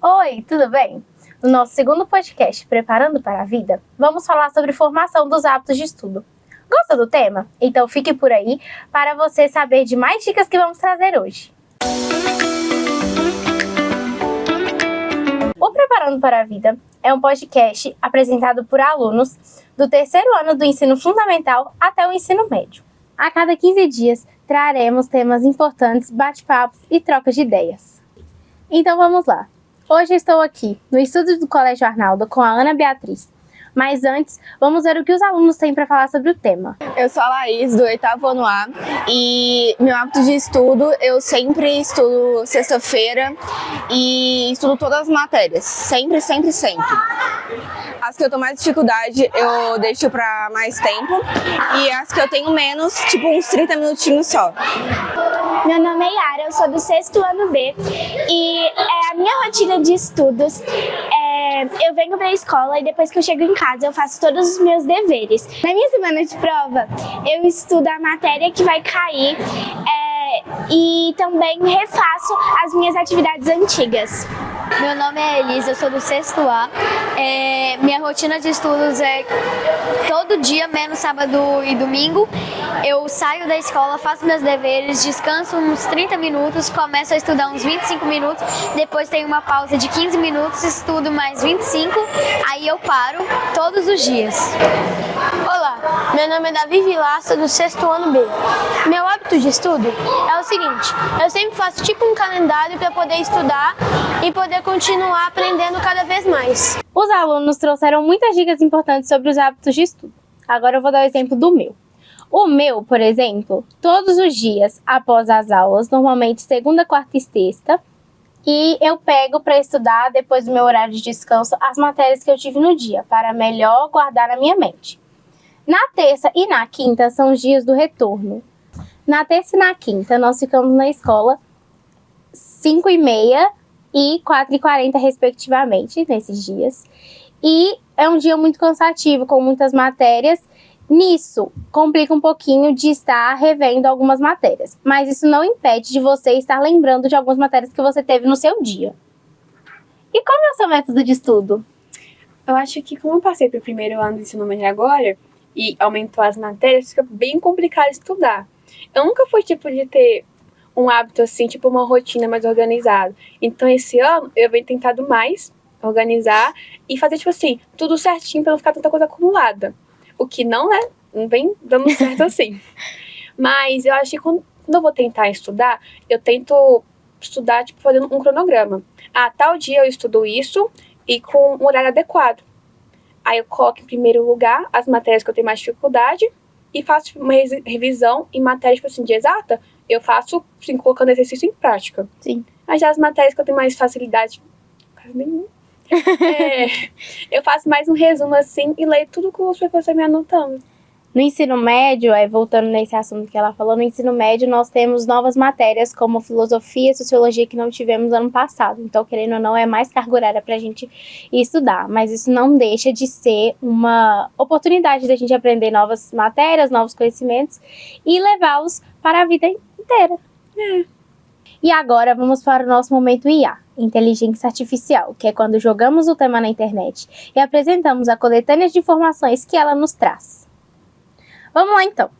Oi, tudo bem? No nosso segundo podcast, Preparando para a Vida, vamos falar sobre formação dos hábitos de estudo. Gosta do tema? Então fique por aí para você saber de mais dicas que vamos trazer hoje. O Preparando para a Vida é um podcast apresentado por alunos do terceiro ano do ensino fundamental até o ensino médio. A cada 15 dias, traremos temas importantes, bate-papos e trocas de ideias. Então vamos lá. Hoje estou aqui no estúdio do Colégio Arnaldo com a Ana Beatriz. Mas antes, vamos ver o que os alunos têm para falar sobre o tema. Eu sou a Laís, do 8º ano A, e meu hábito de estudo, eu sempre estudo sexta-feira e estudo todas as matérias, sempre. As que eu tô mais dificuldade, eu deixo para mais tempo, e as que eu tenho menos, tipo uns 30 minutinhos só. Meu nome é Yara, eu sou do 6º ano B e a minha rotina de estudos eu venho para a escola e depois que eu chego em casa eu faço todos os meus deveres. Na minha semana de prova eu estudo a matéria que vai cair e também refaço as minhas atividades antigas. Meu nome é Elisa, eu sou do 6º A. Minha rotina de estudos é todo dia, menos sábado e domingo. Eu saio da escola, faço meus deveres, descanso uns 30 minutos, começo a estudar uns 25 minutos, depois tenho uma pausa de 15 minutos, estudo mais 25, aí eu paro todos os dias. Olá, meu nome é Davi Vilaça, do 6º ano B. Meu hábito de estudo é o seguinte, eu sempre faço tipo um calendário para poder estudar e poder continuar aprendendo cada vez mais. Os alunos trouxeram muitas dicas importantes sobre os hábitos de estudo. Agora eu vou dar o exemplo do meu. O meu, por exemplo, todos os dias após as aulas, normalmente segunda, quarta e sexta, e eu pego para estudar, depois do meu horário de descanso, as matérias que eu tive no dia, para melhor guardar na minha mente. Na terça e na quinta são os dias do retorno. Na terça e na quinta nós ficamos na escola 5h30 e 4h40 respectivamente, nesses dias. E é um dia muito cansativo, com muitas matérias. Nisso, complica um pouquinho de estar revendo algumas matérias. Mas isso não impede de você estar lembrando de algumas matérias que você teve no seu dia. E qual é o seu método de estudo? Eu acho que como eu passei para o primeiro ano do ensino médio agora, e aumentou as matérias, fica bem complicado estudar. Eu nunca fui tipo de ter um hábito assim, tipo uma rotina mais organizada. Então esse ano eu venho tentado mais organizar e fazer tipo assim, tudo certinho para não ficar tanta coisa acumulada. O que não vem dando certo assim. Mas eu acho que quando eu vou tentar estudar, eu tento estudar tipo fazendo um cronograma. Tal dia eu estudo isso e com um horário adequado. Aí eu coloco em primeiro lugar as matérias que eu tenho mais dificuldade e faço tipo, uma revisão em matérias tipo assim, de exata, eu faço assim, colocando exercício em prática. Sim. Mas já as matérias que eu tenho mais facilidade, quase nenhuma, eu faço mais um resumo assim e leio tudo que os professores me anotando. No ensino médio, voltando nesse assunto que ela falou, no ensino médio nós temos novas matérias como filosofia e sociologia que não tivemos ano passado. Então, querendo ou não, é mais carga horária para a gente estudar. Mas isso não deixa de ser uma oportunidade da gente aprender novas matérias, novos conhecimentos e levá-los para a vida inteira. E agora vamos para o nosso momento IA, Inteligência Artificial, que é quando jogamos o tema na internet e apresentamos a coletânea de informações que ela nos traz. Vamos lá então.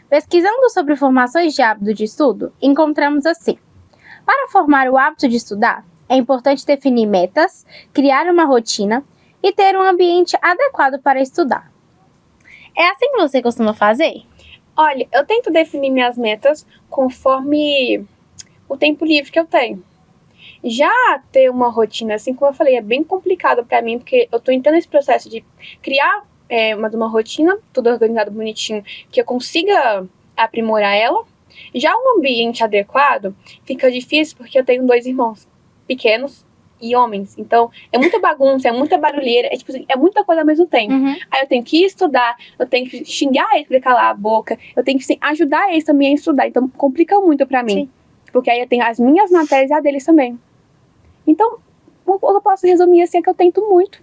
Pesquisando sobre formações de hábito de estudo, encontramos assim. Para formar o hábito de estudar, é importante definir metas, criar uma rotina e ter um ambiente adequado para estudar. É assim que você costuma fazer? Olha, eu tento definir minhas metas conforme o tempo livre que eu tenho. Já ter uma rotina, assim como eu falei, é bem complicado para mim, porque eu tô entrando nesse processo de criar uma rotina, tudo organizado bonitinho, que eu consiga aprimorar ela. Já um ambiente adequado fica difícil porque eu tenho 2 irmãos pequenos e homens. Então, é muita bagunça, é muita barulheira, tipo assim, é muita coisa ao mesmo tempo. Aí eu tenho que estudar, eu tenho que xingar eles pra calar a boca, eu tenho que assim, ajudar eles também a estudar. Então, complica muito pra mim. Sim. Porque aí eu tenho as minhas matérias e a deles também. Então, o que eu posso resumir assim é que eu tento muito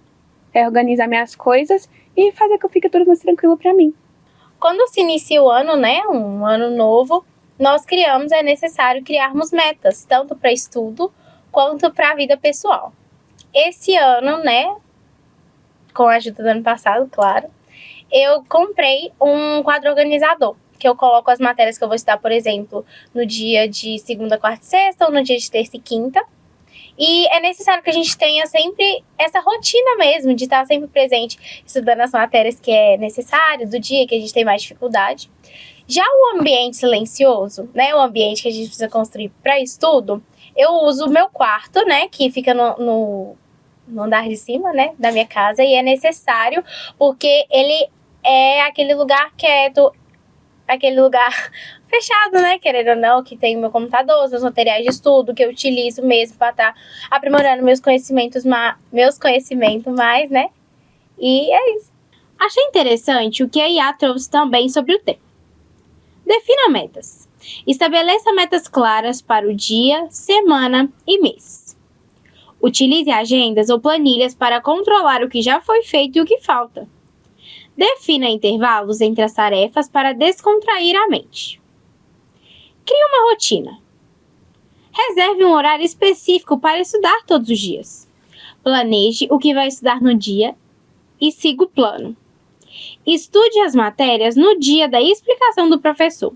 organizar minhas coisas e fazer que fique tudo mais tranquilo pra mim. Quando se inicia o ano, um ano novo, é necessário criarmos metas, tanto para estudo quanto para a vida pessoal. esse ano, né, com a ajuda do ano passado, claro, eu comprei um quadro organizador, que eu coloco as matérias que eu vou estudar, por exemplo, no dia de segunda, quarta e sexta, ou no dia de terça e quinta. E é necessário que a gente tenha sempre essa rotina mesmo, de estar sempre presente, estudando as matérias que é necessário, do dia que a gente tem mais dificuldade. Já o ambiente silencioso, né, o ambiente que a gente precisa construir para estudo, eu uso o meu quarto, né, que fica no andar de cima, né, da minha casa, e é necessário porque ele é aquele lugar quieto, aquele lugar fechado, né, querendo ou não, que tem o meu computador, os meus materiais de estudo, que eu utilizo mesmo para estar aprimorando meus conhecimentos mais, né, e é isso. Achei interessante o que a IA trouxe também sobre o tema. Defina metas. Estabeleça metas claras para o dia, semana e mês. Utilize agendas ou planilhas para controlar o que já foi feito e o que falta. Defina intervalos entre as tarefas para descontrair a mente. Crie uma rotina. Reserve um horário específico para estudar todos os dias. Planeje o que vai estudar no dia e siga o plano. Estude as matérias no dia da explicação do professor.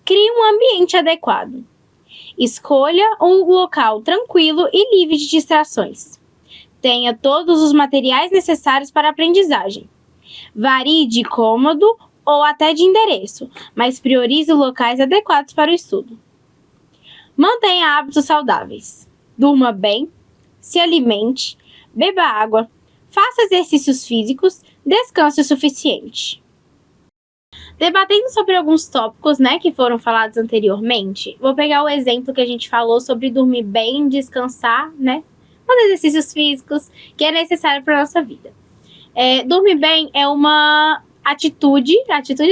Crie um ambiente adequado. Escolha um local tranquilo e livre de distrações. Tenha todos os materiais necessários para a aprendizagem. Varie de cômodo ou até de endereço, mas priorize locais adequados para o estudo. Mantenha hábitos saudáveis. Durma bem, se alimente, beba água, faça exercícios físicos, descanse o suficiente. Debatendo sobre alguns tópicos, né, que foram falados anteriormente, vou pegar o exemplo que a gente falou sobre dormir bem, descansar, né, fazer exercícios físicos, que é necessário para a nossa vida. Dormir bem é uma atitude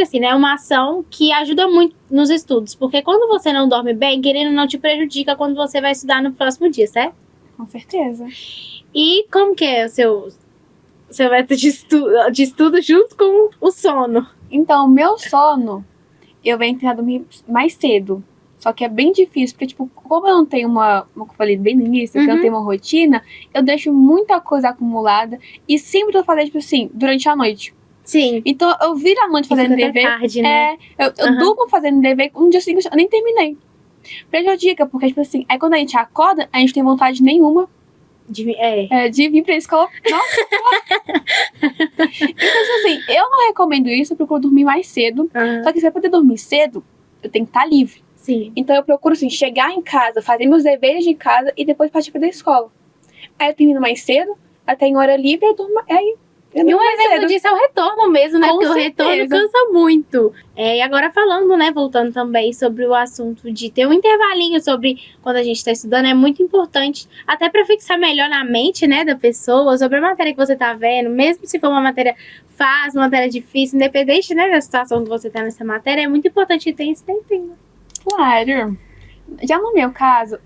assim, né, uma ação que ajuda muito nos estudos, porque quando você não dorme bem, querendo não te prejudica quando você vai estudar no próximo dia, certo? Com certeza. E como que é o seu método de estudo junto com o sono? Então, meu sono, eu venho tentar dormir mais cedo. Só que é bem difícil, porque, tipo, como eu não tenho como eu falei bem no início, que eu não tenho uma rotina, eu deixo muita coisa acumulada e sempre tô fazendo, tipo assim, durante a noite. Sim. Então, eu viro a noite fazendo dever. Tarde, né? Eu durmo fazendo dever, um dia seguinte eu nem terminei. Prejudica, porque, tipo assim, aí quando a gente acorda, a gente tem vontade nenhuma de vir pra escola. Nossa! Então, assim, eu não recomendo isso, eu procuro dormir mais cedo. Só que se eu poder dormir cedo, eu tenho que estar livre. Sim. Então eu procuro, assim, chegar em casa, fazer meus deveres de casa e depois partir pra escola. Aí eu termino mais cedo, até em hora livre, eu durmo. E um exemplo disso é o retorno mesmo, né? Porque o retorno cansa muito. E agora falando, né? Voltando também sobre o assunto de ter um intervalinho sobre quando a gente está estudando, é muito importante, até para fixar melhor na mente, né, da pessoa, sobre a matéria que você está vendo, mesmo se for uma matéria fácil, uma matéria difícil, independente, né, da situação que você está nessa matéria, é muito importante ter esse tempinho. Claro. Já no meu caso,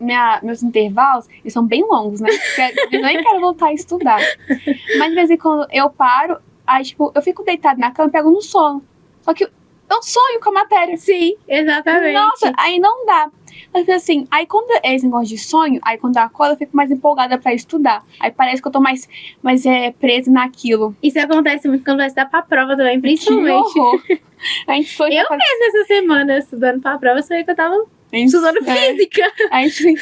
meus intervalos, eles são bem longos, né? Eu nem quero voltar a estudar. Mas de vez em quando eu paro, aí tipo, eu fico deitada na cama e pego no sono. Só que eu sonho com a matéria. Sim, exatamente. Nossa, aí não dá. Mas assim, aí quando é esse negócio de sonho, aí quando eu acordo eu fico mais empolgada pra estudar. Aí parece que eu tô mais presa naquilo. Isso acontece muito quando vai estudar pra prova também, principalmente. Que horror. A gente foi mesmo essa semana estudando pra prova, eu sabia que eu tava estudando física. A gente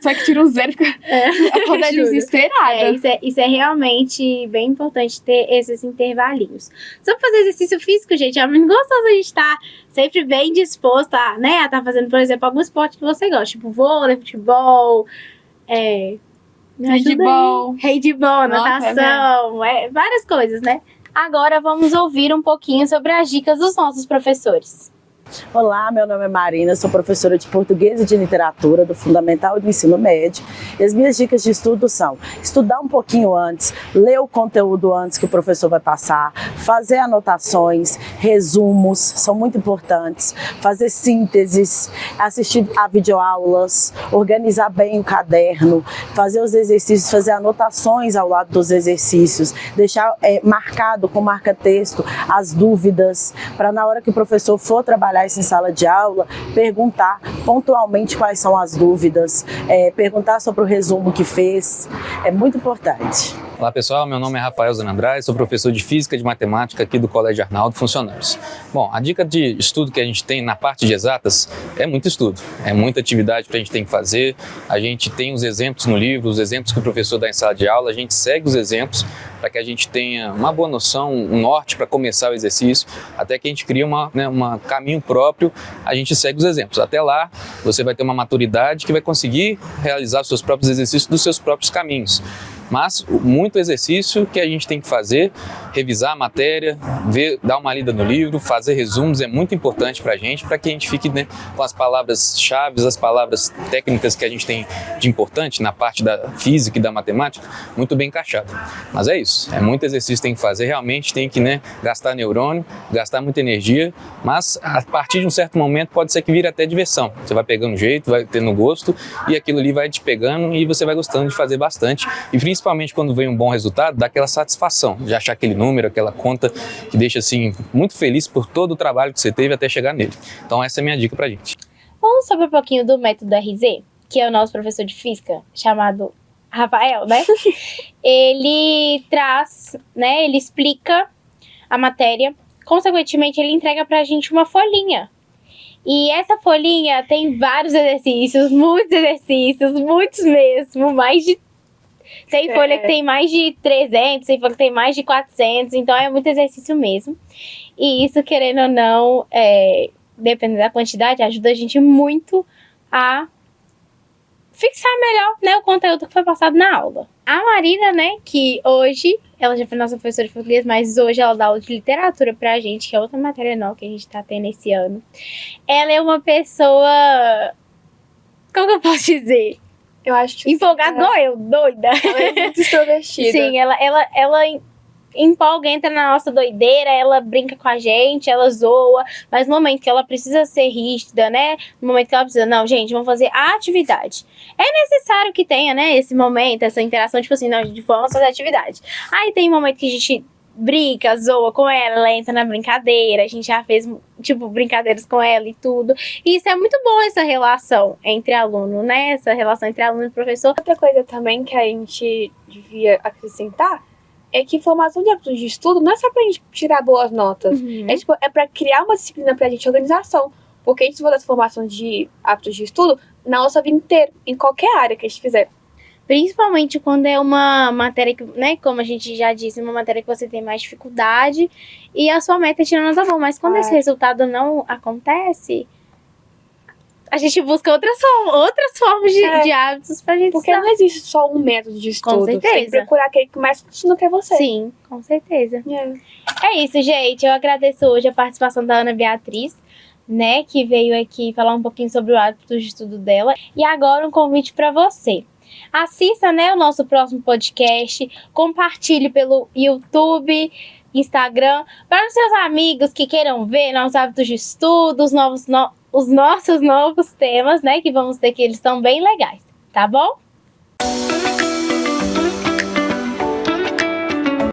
só que tira um zero e fica acordada desesperada. Isso é realmente bem importante ter esses intervalinhos. Só pra fazer exercício físico, gente, é muito gostoso a gente estar sempre bem disposto a estar fazendo, por exemplo, algum esporte que você gosta, tipo vôlei, futebol, handball, natação, várias coisas, né? Agora vamos ouvir um pouquinho sobre as dicas dos nossos professores. Olá, meu nome é Marina, sou professora de português e de literatura do Fundamental e do Ensino Médio. E as minhas dicas de estudo são estudar um pouquinho antes, ler o conteúdo antes que o professor vai passar, fazer anotações, resumos, são muito importantes, fazer sínteses, assistir a videoaulas, organizar bem o caderno, fazer os exercícios, fazer anotações ao lado dos exercícios, deixar marcado com marca-texto as dúvidas, para na hora que o professor for trabalhar trabalhar isso em sala de aula, perguntar pontualmente quais são as dúvidas, perguntar sobre o resumo que fez, é muito importante. Olá pessoal, meu nome é Rafael Zanandrade, sou professor de Física e de Matemática aqui do Colégio Arnaldo Funcionários. Bom, a dica de estudo que a gente tem na parte de exatas é muito estudo, é muita atividade que a gente tem que fazer, a gente tem os exemplos no livro, os exemplos que o professor dá em sala de aula, a gente segue os exemplos para que a gente tenha uma boa noção, um norte para começar o exercício, até que a gente cria um caminho próprio, a gente segue os exemplos. Até lá, você vai ter uma maturidade que vai conseguir realizar os seus próprios exercícios dos seus próprios caminhos. Mas muito exercício que a gente tem que fazer, revisar a matéria, dar uma lida no livro, fazer resumos é muito importante para que a gente fique, né, com as palavras-chave, as palavras técnicas que a gente tem de importante na parte da física e da matemática, muito bem encaixado. Mas é isso, é muito exercício que tem que fazer, realmente tem que, né, gastar neurônio, gastar muita energia, mas a partir de um certo momento pode ser que vire até diversão. Você vai pegando jeito, vai tendo gosto e aquilo ali vai te pegando e você vai gostando de fazer bastante. E principalmente quando vem um bom resultado, dá aquela satisfação de achar aquele número, aquela conta que deixa assim muito feliz por todo o trabalho que você teve até chegar nele. Então essa é a minha dica pra gente. Vamos sobre um pouquinho do método RZ, que é o nosso professor de física, chamado Rafael, né? Ele traz, né, ele explica a matéria, consequentemente ele entrega pra gente uma folhinha. E essa folhinha tem vários exercícios, muitos mesmo, tem folha que tem mais de 300, tem folha que tem mais de 400, então é muito exercício mesmo. E isso, querendo ou não, dependendo da quantidade, ajuda a gente muito a fixar melhor, né, o conteúdo que foi passado na aula. A Marina, né, que hoje, ela já foi nossa professora de português, mas hoje ela dá aula de literatura pra gente, que é outra matéria nova que a gente tá tendo esse ano. Ela é uma pessoa, como que eu posso dizer? Eu acho que empolgada igual eu, doida. Ela é muito extrovertida. Sim, ela empolga, entra na nossa doideira, ela brinca com a gente, ela zoa, mas no momento que ela precisa ser rígida, né? No momento que ela precisa, não, gente, vamos fazer a atividade. É necessário que tenha, né, esse momento, essa interação, tipo assim, não, gente, vamos fazer a atividade. Aí tem um momento que a gente brinca, zoa com ela entra na brincadeira, a gente já fez, tipo, brincadeiras com ela e tudo. E isso é muito bom, essa relação entre aluno, né? Essa relação entre aluno e professor. Outra coisa também que a gente devia acrescentar é que formação de hábitos de estudo não é só pra gente tirar boas notas. É pra criar uma disciplina pra gente, organização. Porque a gente vai dar formação de hábitos de estudo na nossa vida inteira, em qualquer área que a gente fizer. Principalmente quando é uma matéria que, né, como a gente já disse, uma matéria que você tem mais dificuldade e a sua meta é tirar nota boa. Mas quando esse resultado não acontece, a gente busca outras formas de hábitos pra gente Porque estudar. não existe só um método de estudo. Com certeza. Você tem que procurar aquele que mais funciona pra você. Sim, com certeza. É isso, gente. Eu agradeço hoje a participação da Ana Beatriz, né, que veio aqui falar um pouquinho sobre o hábito de estudo dela. E agora um convite pra você. Assista, né, o nosso próximo podcast, compartilhe pelo YouTube, Instagram, para os seus amigos que queiram ver nossos hábitos de estudo, os nossos novos temas, né, que vamos ter, que eles estão bem legais, tá bom?